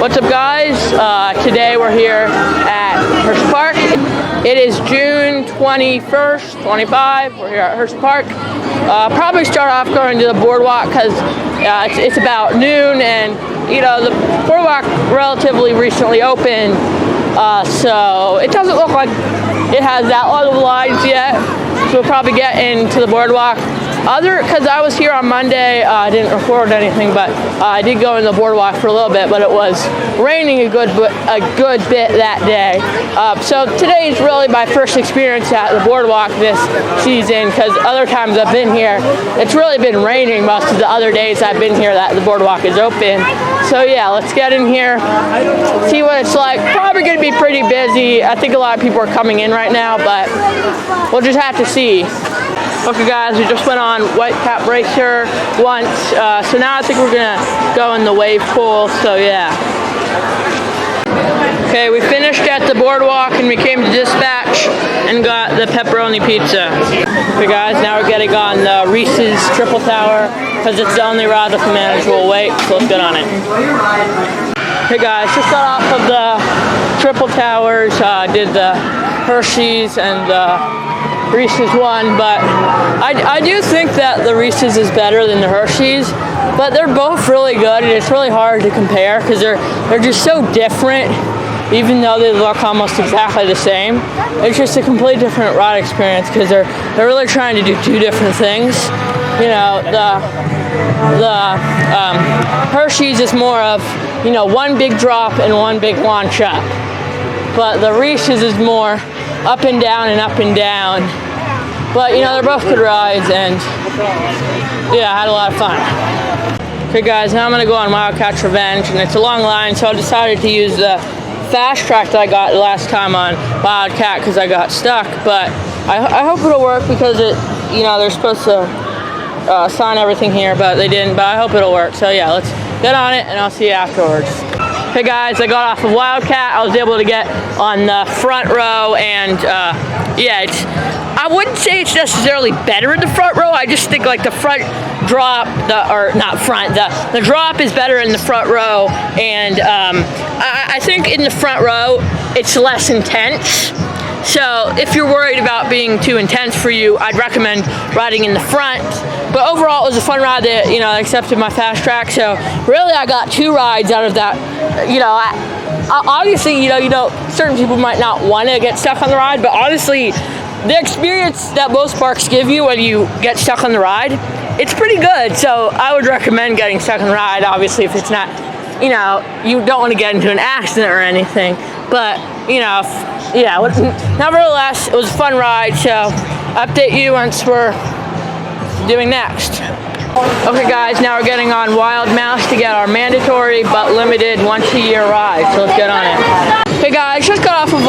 What's up, guys? Today we're here at Hersheypark. It is June 21st, 25. We're here at Hersheypark. Probably start off going to the boardwalk because it's about noon, and you know the boardwalk relatively recently opened, so it doesn't look like it has that lot of lines yet. So we'll probably get into the boardwalk. Because I was here on Monday, I didn't record anything, but I did go in the boardwalk for a little bit, but it was raining a good bit that day. So today is really my first experience at the boardwalk this season, because other times I've been here, it's really been raining most of the other days I've been here that the boardwalk is open. So yeah, let's get in here, see what it's like. Probably going to be pretty busy. I think a lot of people are coming in right now, but we'll just have to see. Okay, guys, we just went on Wildcat Racer once, so now I think we're gonna go in the wave pool, so yeah. Okay, we finished at the boardwalk and we came to dispatch and got the pepperoni pizza. Okay, guys, now we're getting on the Reese's Triple Tower because it's the only ride with a manageable weight, so let's get on it. Hey guys, just got off of the Triple Towers, did the Hershey's and the Reese's one, but I do think that the Reese's is better than the Hershey's, but they're both really good, and it's really hard to compare because they're just so different, even though they look almost exactly the same. It's just a completely different ride experience because they're really trying to do two different things. You know, the Hershey's is more of, you know, one big drop and one big launch up, but the Reese's is more up and down and up and down. But you know, they're both good rides, and yeah, I had a lot of fun. Okay guys, now I'm gonna go on Wildcat Revenge, and it's a long line, so I decided to use the fast track that I got last time on Wildcat because I got stuck. But I hope it'll work because you know, they're supposed to sign everything here, but they didn't. But I hope it'll work. So yeah, let's get on it, and I'll see you afterwards. Hey guys, I got off of Wildcat. I was able to get on the front row, and yeah, I wouldn't say it's necessarily better in the front row. I just think like the front drop, the drop is better in the front row, and I think in the front row it's less intense. So if you're worried about being too intense for you, I'd recommend riding in the front. But overall, it was a fun ride that, you know, I accepted my fast track. So really, I got two rides out of that. You know, obviously, you know, certain people might not want to get stuck on the ride, but honestly, the experience that most parks give you when you get stuck on the ride, it's pretty good. So I would recommend getting stuck on the ride. Obviously, if it's not, you know, you don't want to get into an accident or anything. But you know, yeah, nevertheless, it was a fun ride, so update you once we're doing next. Okay guys, now we're getting on Wild Mouse to get our mandatory but limited once-a-year ride, so let's get on it. Hey guys, just got off of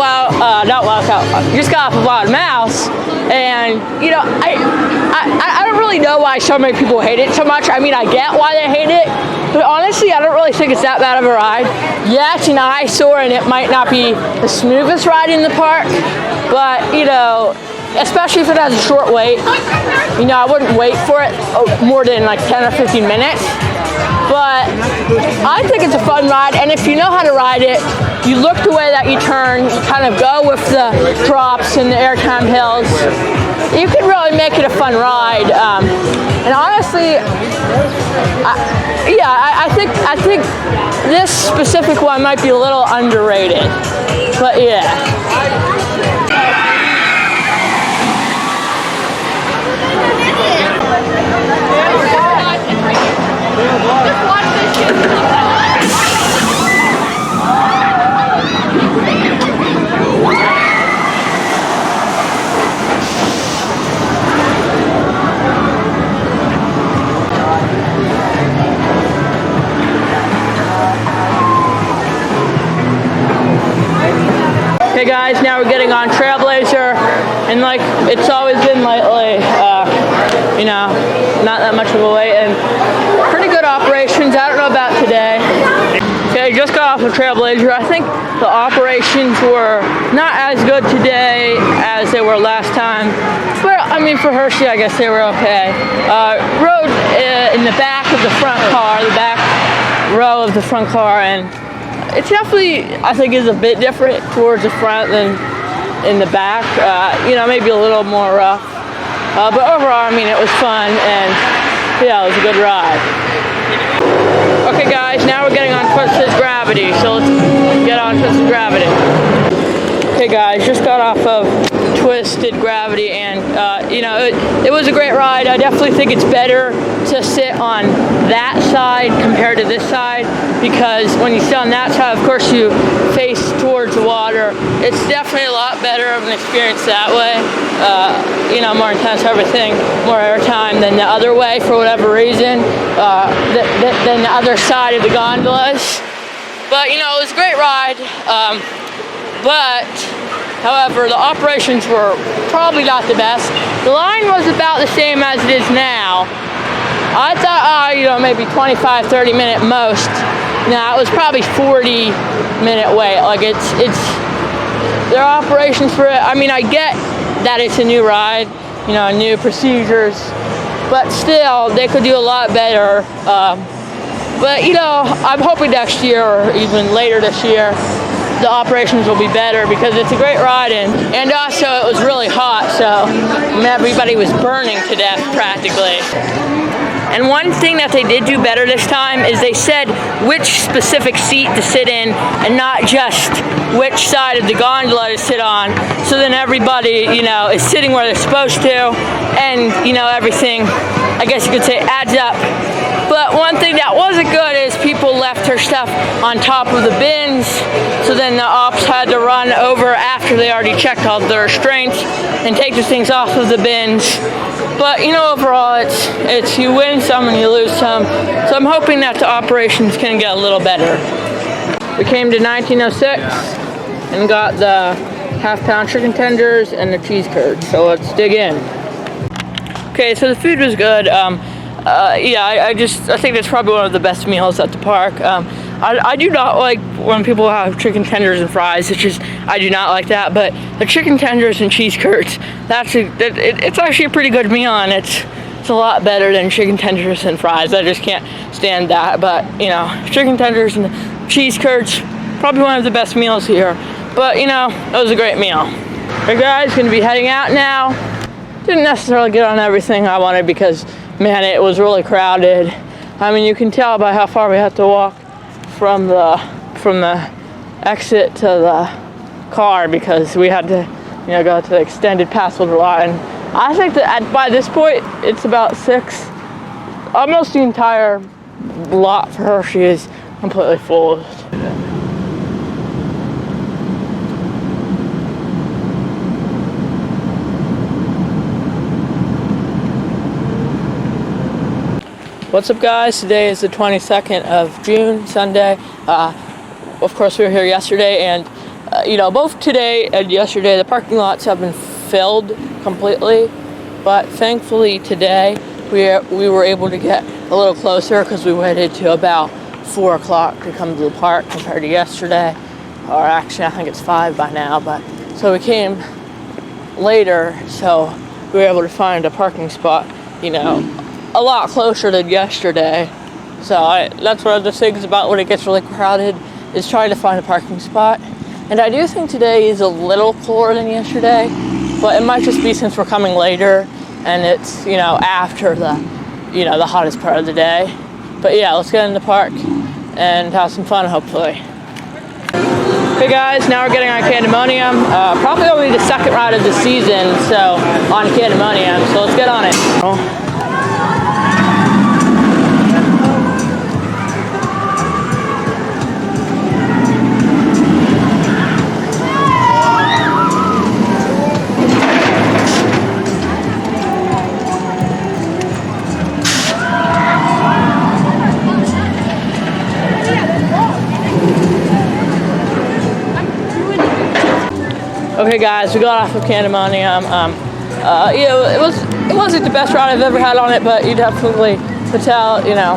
just got off of Wild Mouse, and you know, I don't really know why so many people hate it so much. I mean, I get why they hate it, but honestly, I don't really think it's that bad of a ride. Yeah, it's an eyesore, and it might not be the smoothest ride in the park, but you know, especially if it has a short wait, you know, I wouldn't wait for it more than like 10 or 15 minutes. But I think it's a fun ride, and if you know how to ride it, you look the way that you turn, you kind of go with the drops and the airtime hills, you can really make it a fun ride. And honestly, I think this specific one might be a little underrated. But yeah. Just watch this shit. Hey guys, now we're getting on Trailblazer, and like it's always been lately, you know, not that much of a wait, and pretty good operations. I don't know about today. Okay, just got off of Trailblazer. I think the operations were not as good today as they were last time, but I mean, for Hershey, I guess they were okay. Rode in the back of the front car, the back row of the front car, and It definitely, I think, is a bit different towards the front than in the back. You know, maybe a little more rough. But overall, I mean, it was fun, and yeah, it was a good ride. Okay, guys, now we're getting on Twisted Gravity, so let's get on Twisted Gravity. Okay, guys, just got off of Twisted Gravity, and you know, it was a great ride. I definitely think it's better to sit on that side compared to this side, because when you sit on that side, of course, you face towards the water. It's definitely a lot better of an experience that way. You know, more intense, everything, more airtime than the other way for whatever reason, than the other side of the gondolas. But you know, it was a great ride. But, however, the operations were probably not the best. The line was about the same as it is now. I thought, you know, maybe 25, 30 minute most. Now, it was probably 40-minute wait. Like, it's their operations for it. I mean, I get that it's a new ride, you know, new procedures, but still, they could do a lot better. But, you know, I'm hoping next year or even later this year, the operations will be better, because it's a great ride, and also it was really hot, so everybody was burning to death practically. And one thing that they did do better this time is they said which specific seat to sit in, and not just which side of the gondola to sit on, so then everybody, you know, is sitting where they're supposed to, and you know, everything, I guess you could say, adds up. But one thing that wasn't good is people left their stuff on top of the bins, so then the ops had to run over after they already checked all the restraints and take the things off of the bins. But you know, overall, it's you win some and you lose some. So I'm hoping that the operations can get a little better. We came to 1906 and got the half-pound chicken tenders and the cheese curds. So let's dig in. Okay, so the food was good. Yeah, I think that's probably one of the best meals at the park. I do not like when people have chicken tenders and fries. I do not like that. But the chicken tenders and cheese curds, it's actually a pretty good meal, and it's a lot better than chicken tenders and fries. I just can't stand that. But you know, chicken tenders and cheese curds, probably one of the best meals here. But you know, it was a great meal. Hey guys, gonna be heading out now. Didn't necessarily get on everything I wanted because, man, it was really crowded. I mean, you can tell by how far we have to walk from the exit to the car, because we had to, you know, go to the extended passenger lot. And I think that by this point, it's about 6. Almost the entire lot for Hershey is completely full. What's up, guys? Today is the 22nd of June, Sunday. Of course, we were here yesterday, and you know, both today and yesterday, the parking lots have been filled completely. But thankfully today, we were able to get a little closer, because we waited to about 4 o'clock to come to the park compared to yesterday. Or actually, I think it's 5 by now. But so we came later, so we were able to find a parking spot, you know, a lot closer than yesterday. So that's one of the things about when it gets really crowded, is trying to find a parking spot. And I do think today is a little cooler than yesterday, but it might just be since we're coming later and it's, you know, after the, you know, the hottest part of the day. But yeah, let's get in the park and have some fun, hopefully. Hey guys, now we're getting on Candymunium. Probably only the second ride of the season, so on Candymunium, so let's get on it. Okay guys, we got off of Candymunium. You know, it wasn't the best ride I've ever had on it, but you definitely could tell, you know.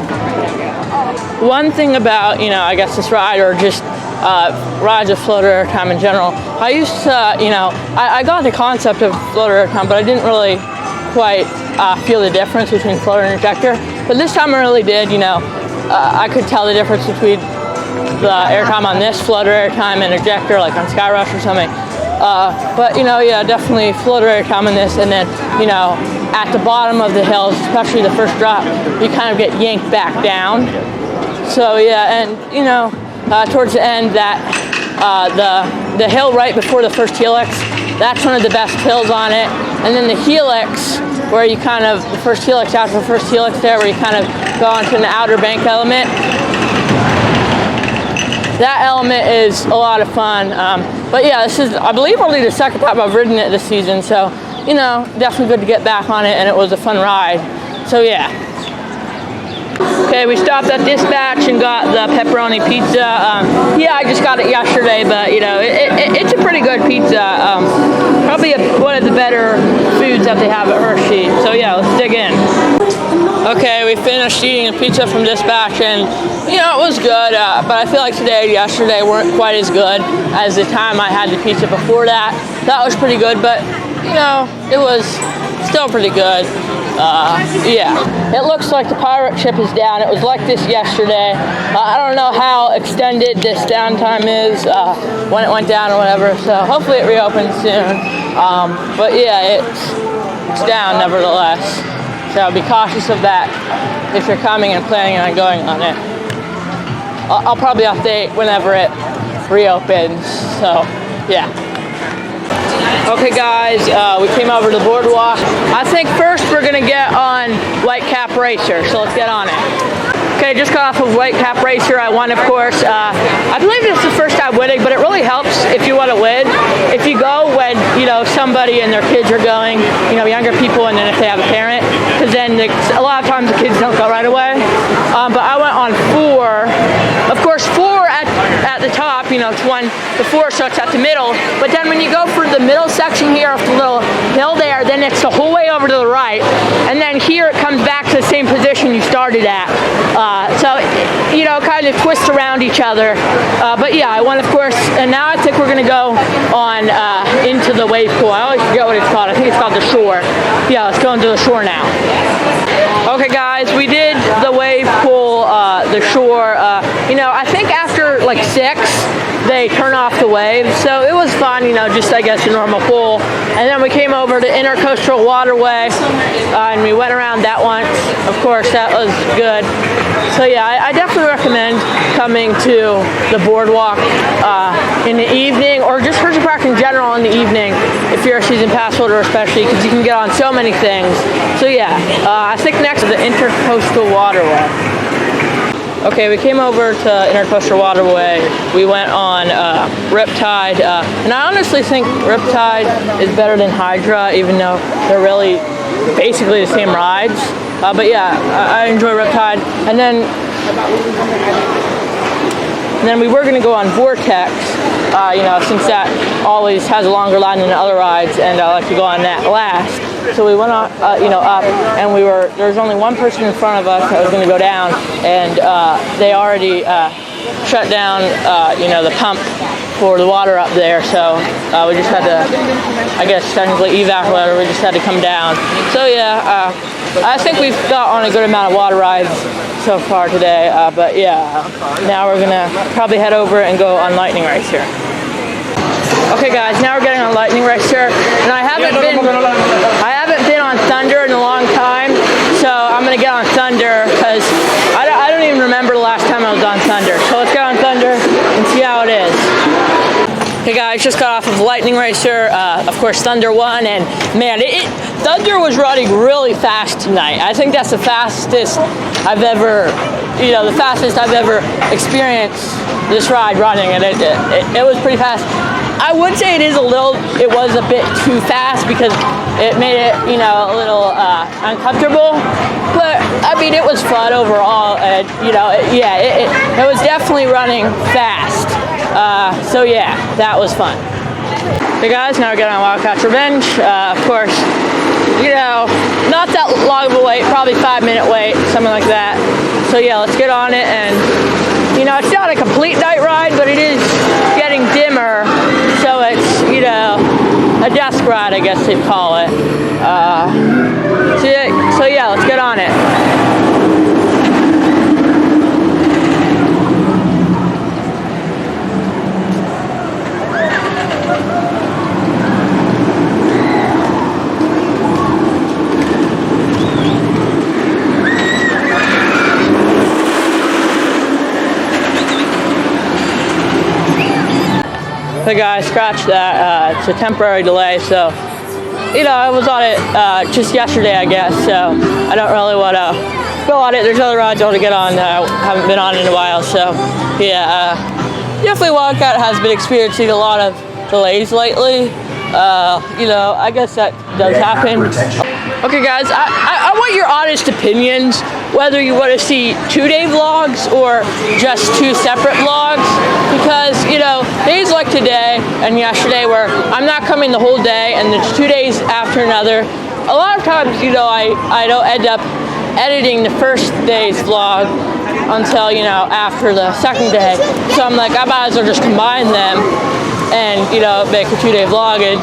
One thing about, you know, I guess this ride, or just rides of floater airtime in general, I used to, you know, I got the concept of floater airtime, but I didn't really quite feel the difference between floater and injector. But this time I really did, you know. I could tell the difference between the airtime on this, floater airtime and ejector, like on Skyrush or something. But you know, yeah, definitely floater airtime on this, and then you know, at the bottom of the hills, especially the first drop, you kind of get yanked back down. So yeah, and you know, towards the end, that the hill right before the first helix, that's one of the best hills on it. And then the helix, where you kind of, the first helix after the first helix there, where you kind of go onto an outer bank element. That element is a lot of fun. But yeah, this is, I believe, only the second time I've ridden it this season. So, you know, definitely good to get back on it, and it was a fun ride. So yeah. Okay, we stopped at Dispatch and got the pepperoni pizza. Yeah, I just got it yesterday, but you know, it's a pretty good pizza. Probably one of the better foods that they have at Hershey. So yeah, let's dig in. Okay, we finished eating a pizza from Dispatch, and you know, it was good, but I feel like today and yesterday weren't quite as good as the time I had the pizza before that. That was pretty good, but you know, it was still pretty good. Yeah, it looks like the pirate ship is down. It was like this yesterday. I don't know how extended this downtime is, when it went down or whatever, so hopefully it reopens soon. But yeah, it's down nevertheless. So be cautious of that if you're coming and planning on going on it. I'll probably update whenever it reopens, so yeah. Okay guys, we came over to the boardwalk. I think first we're gonna get on Wildcat Racer, so let's get on it. Okay, just got off of Wildcat Racer. I won, of course. I believe this is the first time winning, but it really helps if you want to win. If you go when, you know, somebody and their kids are going, you know, younger people, and then if they have a parent, because then a lot of times the kids don't go right away. But I went on 4. Of course, 4 at the top, you know, it's 1 to 4, so it's at the middle. But then when you go for the middle section here of the little hill there, then it's the whole way over to the right. And then here it comes back to the same position you started at. So, you know, kind of twist around each other. But yeah, I won, of course. And now I think we're going to go on into the wave pool. I always forget what it's called. I think it's called the shore. Yeah, let's go into the shore now. Okay, guys, we did the wave pool, the shore. You know, I think after like 6, they turn off the waves. So it was fun, you know, just I guess a normal pool. And then we came over to Intercoastal Waterway, and we went around that once. Of course, that was good. So yeah, I definitely recommend coming to the boardwalk in the evening, or just Hersheypark in general in the evening, if you're a season pass holder especially, because you can get on so many things. So yeah, I think next is the Intercoastal Waterway. Okay, we came over to Intercoastal Waterway. We went on Riptide, and I honestly think Riptide is better than Hydra, even though they're really basically the same rides. But yeah, I enjoy Riptide. And then we were going to go on Vortex, you know, since that always has a longer line than the other rides, and I like to go on that last. So we went on, you know, up, and there was only one person in front of us that was going to go down, and they already shut down, you know, the pump for the water up there. So we just had to, I guess, technically evac or whatever. We just had to come down. So yeah, I think we've got on a good amount of water rides so far today. But yeah, now we're gonna probably head over and go on Lightning Racer. Okay guys, now we're getting on Lightning Racer, and I haven't been on Thunder in a long time, so I'm gonna get on Thunder because I don't even remember the last time I was on Thunder. So let's get on Thunder and see how it is. Hey guys, just got off of Lightning Racer. Of course, Thunder won, and man, Thunder was running really fast tonight. I think that's the fastest I've ever, you know, the fastest I've ever experienced this ride running, and it was pretty fast. I would say it was a bit too fast because it made it, you know, a little uncomfortable. But I mean, it was fun overall, and you know, it was definitely running fast. So yeah, that was fun. Hey guys, now we're getting on Wildcat Revenge. Of course, you know, not that long of a wait, probably 5-minute wait, something like that. So yeah, let's get on it. And you know, it's not a complete night ride, but it is getting dimmer, so it's, you know, a dusk ride, I guess they'd call it. So yeah, let's get on it. Hey guys, scratch that. It's a temporary delay, so you know, I was on it just yesterday, I guess, so I don't really want to go on it. There's other rides I want to get on that I haven't been on in a while, so yeah, definitely Wildcat has been experiencing a lot of delays lately. You know, I guess that does happen. Okay guys, I want your honest opinions, whether you want to see 2-day vlogs or just 2 separate vlogs, because, you know, days like today and yesterday where I'm not coming the whole day and it's 2 days after another, a lot of times, you know, I don't end up editing the first day's vlog until, you know, after the second day. So I'm like, I might as well just combine them and, you know, make a 2-day vlog. And,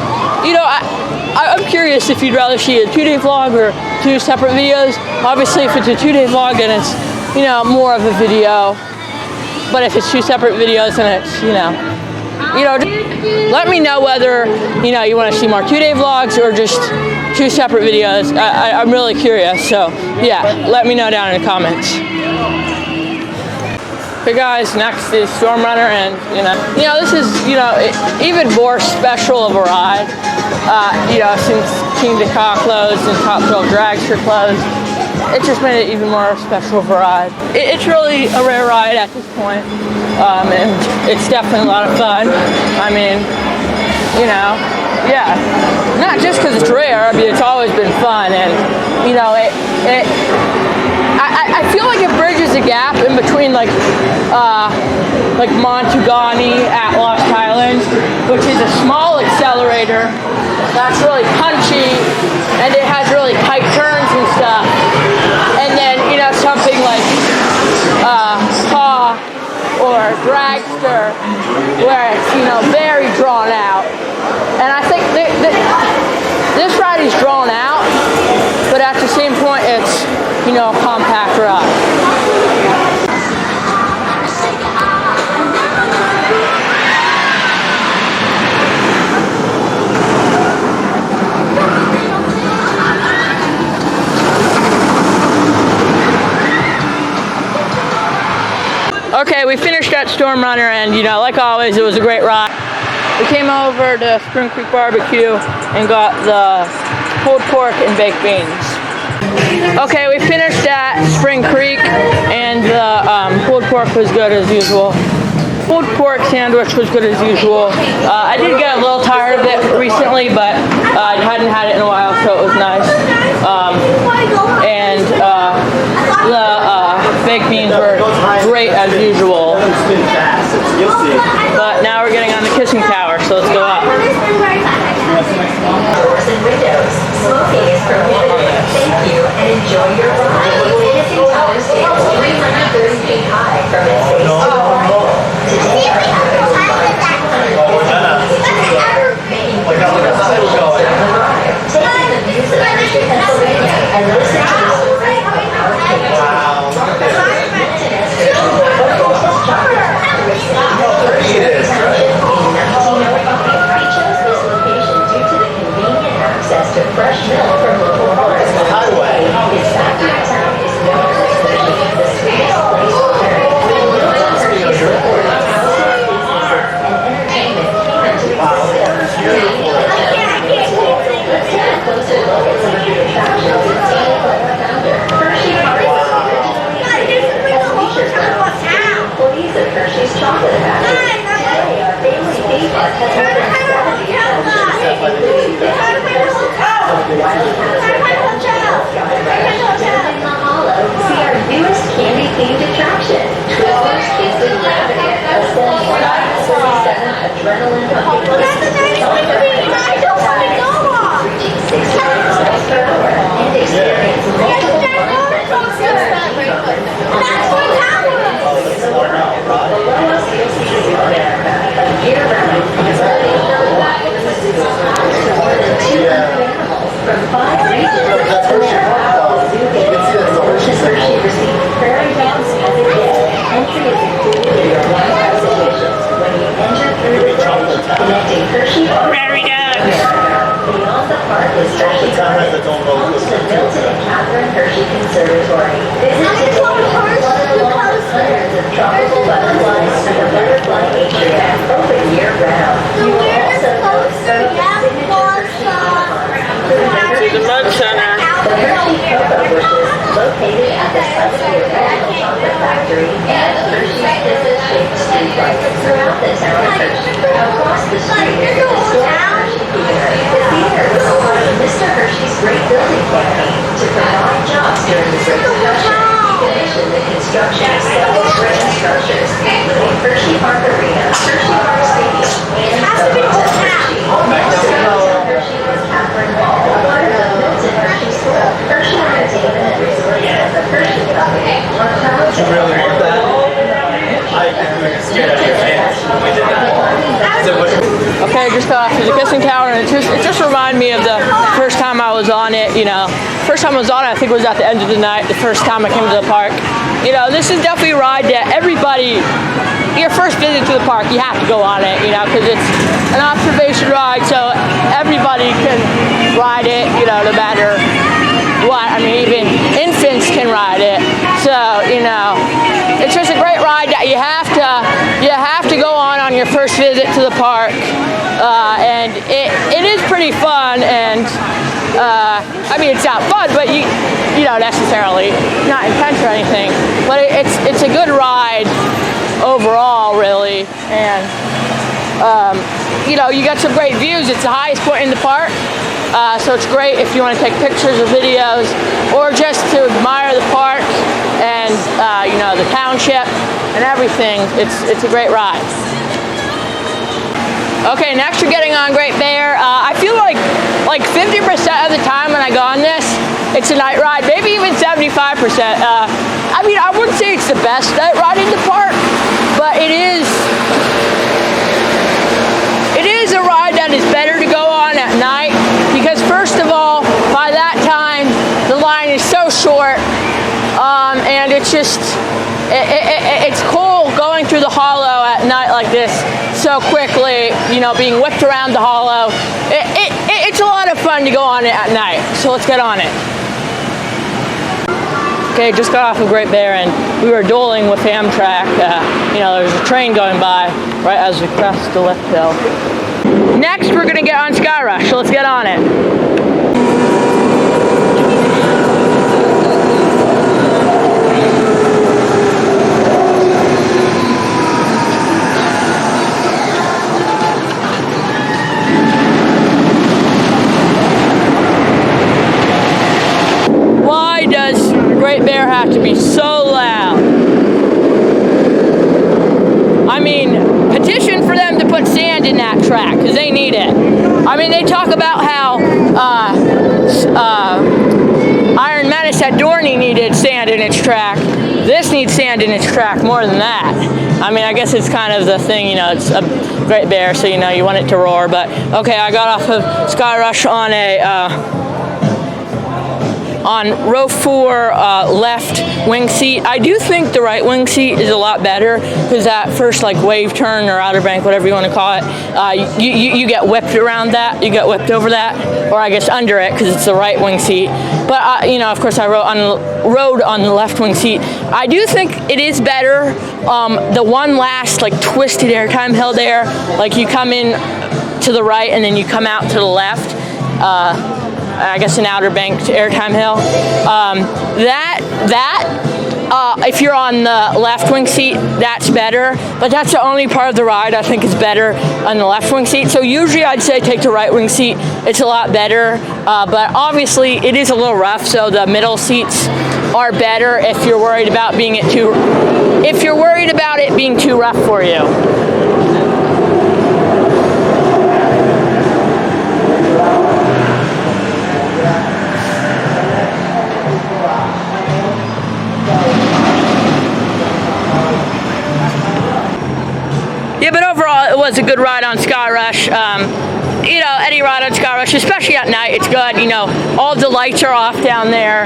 you know, I'm curious if you'd rather see a 2-day vlog or 2 separate videos. Obviously, if it's a 2-day vlog, then it's, you know, more of a video. But if it's 2 separate videos, then it's, you know, let me know whether, you know, you want to see more 2-day vlogs or just 2 separate videos. I'm really curious. So, yeah, let me know down in the comments. Hey guys, next is Storm Runner, and you know this is, you know, even more special of a ride. You know, since King Dakar closed and Top Thrill Dragster closed, it just made it even more special of a ride. It's really a rare ride at this point, and it's definitely a lot of fun. I mean, you know, yeah, not just because it's rare. I mean, it's always been fun, and you know, I feel like it bridges a gap in between like Montugani at Lost Highlands, which is a small accelerator that's really punchy and it has really tight turns and stuff. And then, you know, something like Paw or Dragster where it's, you know, very drawn out. And I think this ride is drawn out, but at the same point it's, you know, a compact ride. Okay, we finished at Storm Runner, and you know, like always, it was a great ride. We came over to Spring Creek Barbecue and got the pulled pork and baked beans. Okay, we finished at Spring Creek, and the pulled pork was good as usual. Pulled pork sandwich was good as usual. I did get a little tired of it recently, but I hadn't had it in a while, so it was nice. And the baked beans were great as usual. But now we're getting on the kissing tower, so let's go up. Doors and windows. Smoking is prohibited. Thank you and enjoy your ride. Kissing tower stands 330 feet high from its base to arrival. Today our traffic is taking the views of Hershey, Pennsylvania, and listen to the story of our kids. Fresh milk from local farmers. The highway. Its factory town is known for especially the sweetest place to turn. Hershey's reported household businesses and entertainment came into existence. Let's take a closer look at some of the attractions and see what the founder, Hersheypark originally created as leisure towns. Employees of Hershey's chocolate factory. Today, our family theme park has more than 70 attractions, including 50 See our newest candy-themed attraction, Twizzlers Kids and Gravity, a 7 adrenaline pumpkin reaching 60 miles per hour and experience multiple from 5 regions of America. Zoo Hershey received prairie dogs as a gift. Entry is included in your throughout the town of Hershey. Across the street is the historic Hershey Theater. The theater was a part of Mr. Hershey's Great Building campaign to provide jobs during the Great Depression. He commissioned the construction of several grand structures, including Hersheypark Arena, Hersheypark Stadium, and the Hershey. Hershey and Catherine Hall, one of the Mills in Hershey School, Hershey Entertainment and Resort, and the Hershey Company were proud to really want that? Okay, just got off to the kissing tower, and it just reminded me of the first time I was on it. You know, first time I was on it, I think it was at the end of the night. The first time I came to the park. You know, this is definitely a ride that everybody. Your first visit to the park, you have to go on it. You know, because it's an observation ride, so everybody can ride it. You know, no matter what. I mean, even infants can ride it. So you know, it's just a great ride that you have to go on your first visit to the park, and it is pretty fun. And I mean, it's not fun, but you don't necessarily not intense or anything. But it's a good ride overall, really. And you know, you got some great views. It's the highest point in the park. So it's great if you want to take pictures or videos, or just to admire the park and you know, the township and everything. It's a great ride. Okay, next we're getting on Great Bear. I feel like 50% of the time when I go on this, it's a night ride, maybe even 75%. I mean, I wouldn't say it's the best night ride in the park, but it is a ride that is better to go on at night, because first of all, by that time, the line is so short, and it's just, it's cool going through the hollow at night like this so quickly, you know, being whipped around the hollow. It's a lot of fun to go on it at night, so let's get on it. Okay, just got off of Great Bear, and we were dueling with Amtrak. You know, there was a train going by right as we crossed the lift hill. Next, we're gonna get on Skyrush, so let's get on it. Why does Great Bear have to be so loud? I mean, petition for them to put sand in that track, because they need it. I mean, they talk about how Iron Menace at Dorney needed sand in its track. This needs sand in its track more than that. I mean, I guess it's kind of the thing, you know, it's a Great Bear, so you know, you want it to roar. But okay, I got off of Skyrush on on row 4 left wing seat. I do think the right wing seat is a lot better, because that first like wave turn or outer bank, whatever you want to call it, you get whipped around that, you get whipped over that, or I guess under it, because it's the right wing seat. But you know, of course I rode on the left wing seat. I do think it is better. The one last like twisted airtime hill there, like you come in to the right and then you come out to the left. I guess an outer bank to airtime hill. If you're on the left wing seat, that's better. But that's the only part of the ride I think is better on the left wing seat. So usually I'd say take the right wing seat. It's a lot better. But obviously it is a little rough, so the middle seats are better if you're worried about it being too rough for you. Yeah, but overall, it was a good ride on Skyrush. You know, any ride on Skyrush, especially at night, it's good. You know, all the lights are off down there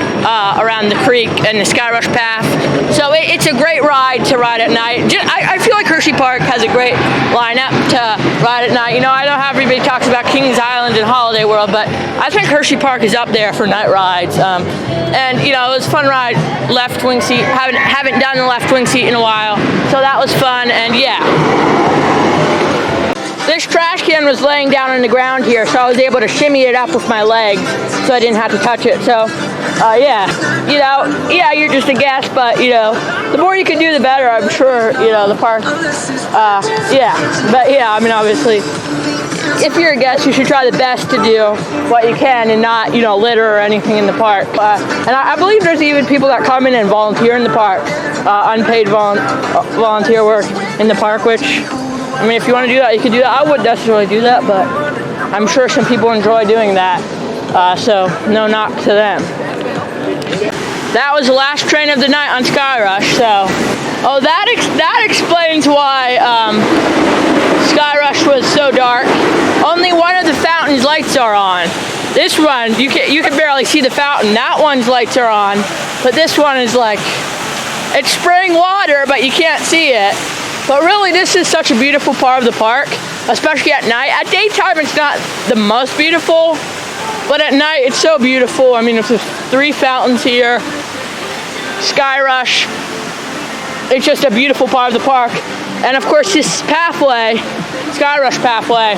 around the creek and the Skyrush path. So it's a great ride to ride at night. I feel like Hersheypark has a great lineup to ride at night. You know, I know how everybody talks about Kings Island and Holiday World, but I think Hersheypark is up there for night rides. And you know, it was a fun ride, left wing seat. Haven't done the left wing seat in a while, so that was fun. And yeah. This trash can was laying down on the ground here, so I was able to shimmy it up with my legs, so I didn't have to touch it. So yeah, you know, yeah, you're just a guest, but you know, the more you can do, the better. I'm sure, you know, the park. Yeah, but yeah, I mean, obviously, if you're a guest, you should try the best to do what you can and not, you know, litter or anything in the park. And I believe there's even people that come in and volunteer in the park, unpaid volunteer work in the park, which, I mean, if you want to do that, you can do that. I wouldn't necessarily do that, but I'm sure some people enjoy doing that. So no knock to them. That was the last train of the night on Skyrush. So, oh, that explains why Skyrush was so dark. Only one of the fountain's lights are on. This one, you can barely see the fountain. That one's lights are on, but this one is like, it's spraying water, but you can't see it. But really, this is such a beautiful part of the park, especially at night. At daytime, it's not the most beautiful, but at night, it's so beautiful. I mean, there's 3 fountains here. Skyrush. It's just a beautiful part of the park. And of course, this pathway, Skyrush pathway,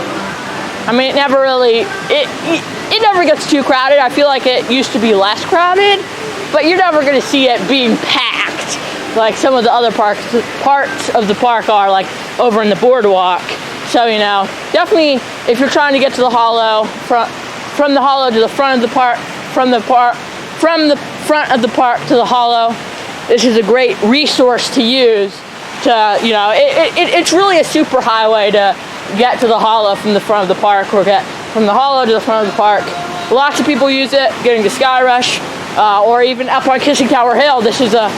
I mean, it never really, it never gets too crowded. I feel like it used to be less crowded, but you're never going to see it being packed like some of the other parts of the park are, like over in the boardwalk. So, you know, definitely if you're trying to get to the hollow, from the hollow to the front of the park, from the front of the park to the hollow, this is a great resource to use to, you know, it's really a super highway to get to the hollow from the front of the park, or get from the hollow to the front of the park. Lots of people use it getting to Skyrush, or even up on Kissing Tower Hill. This is a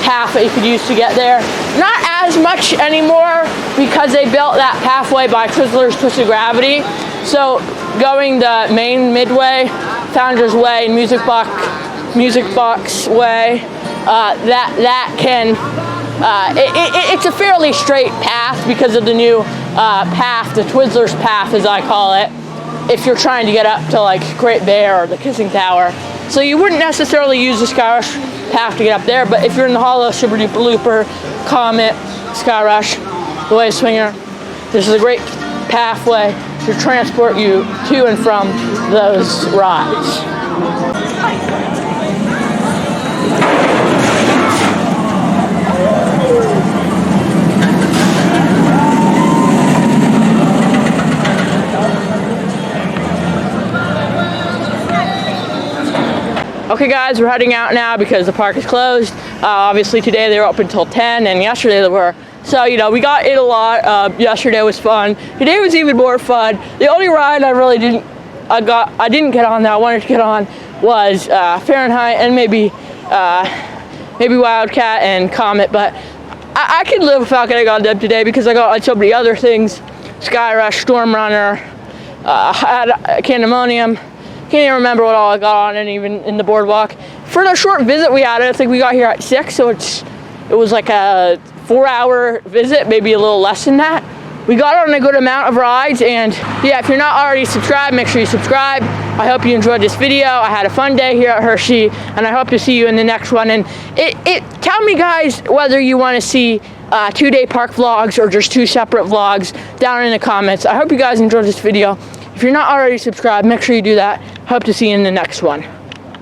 path that you could use to get there. Not as much anymore because they built that pathway by Twizzler's Twisted Gravity. So going the main Midway, Founders Way, and Music Box Way, that can, it's a fairly straight path because of the new path, the Twizzler's path as I call it, if you're trying to get up to like Great Bear or the Kissing Tower. So you wouldn't necessarily use the Skyrush path to get up there, but if you're in the hollow, Super Duper Looper, Comet, Skyrush, the Wave Swinger, this is a great pathway to transport you to and from those rides. Okay guys, we're heading out now because the park is closed. Obviously today they were open until 10 and yesterday they were. So, you know, we got in a lot. Yesterday was fun. Today was even more fun. The only ride I didn't get on that I wanted to get on was Fahrenheit and maybe Wildcat and Comet, but I could live without getting on them today because I got on so many other things. Skyrush, Storm Runner, had Candymunium. Can't even remember what all I got on, and even in the boardwalk. For the short visit we had, I think we got here at 6, so it was like a 4-hour visit, maybe a little less than that. We got on a good amount of rides, and yeah, if you're not already subscribed, make sure you subscribe. I hope you enjoyed this video. I had a fun day here at Hershey, and I hope to see you in the next one. And tell me guys whether you want to see 2-day park vlogs or just 2 separate vlogs down in the comments. I hope you guys enjoyed this video. If you're not already subscribed, make sure you do that. Hope to see you in the next one.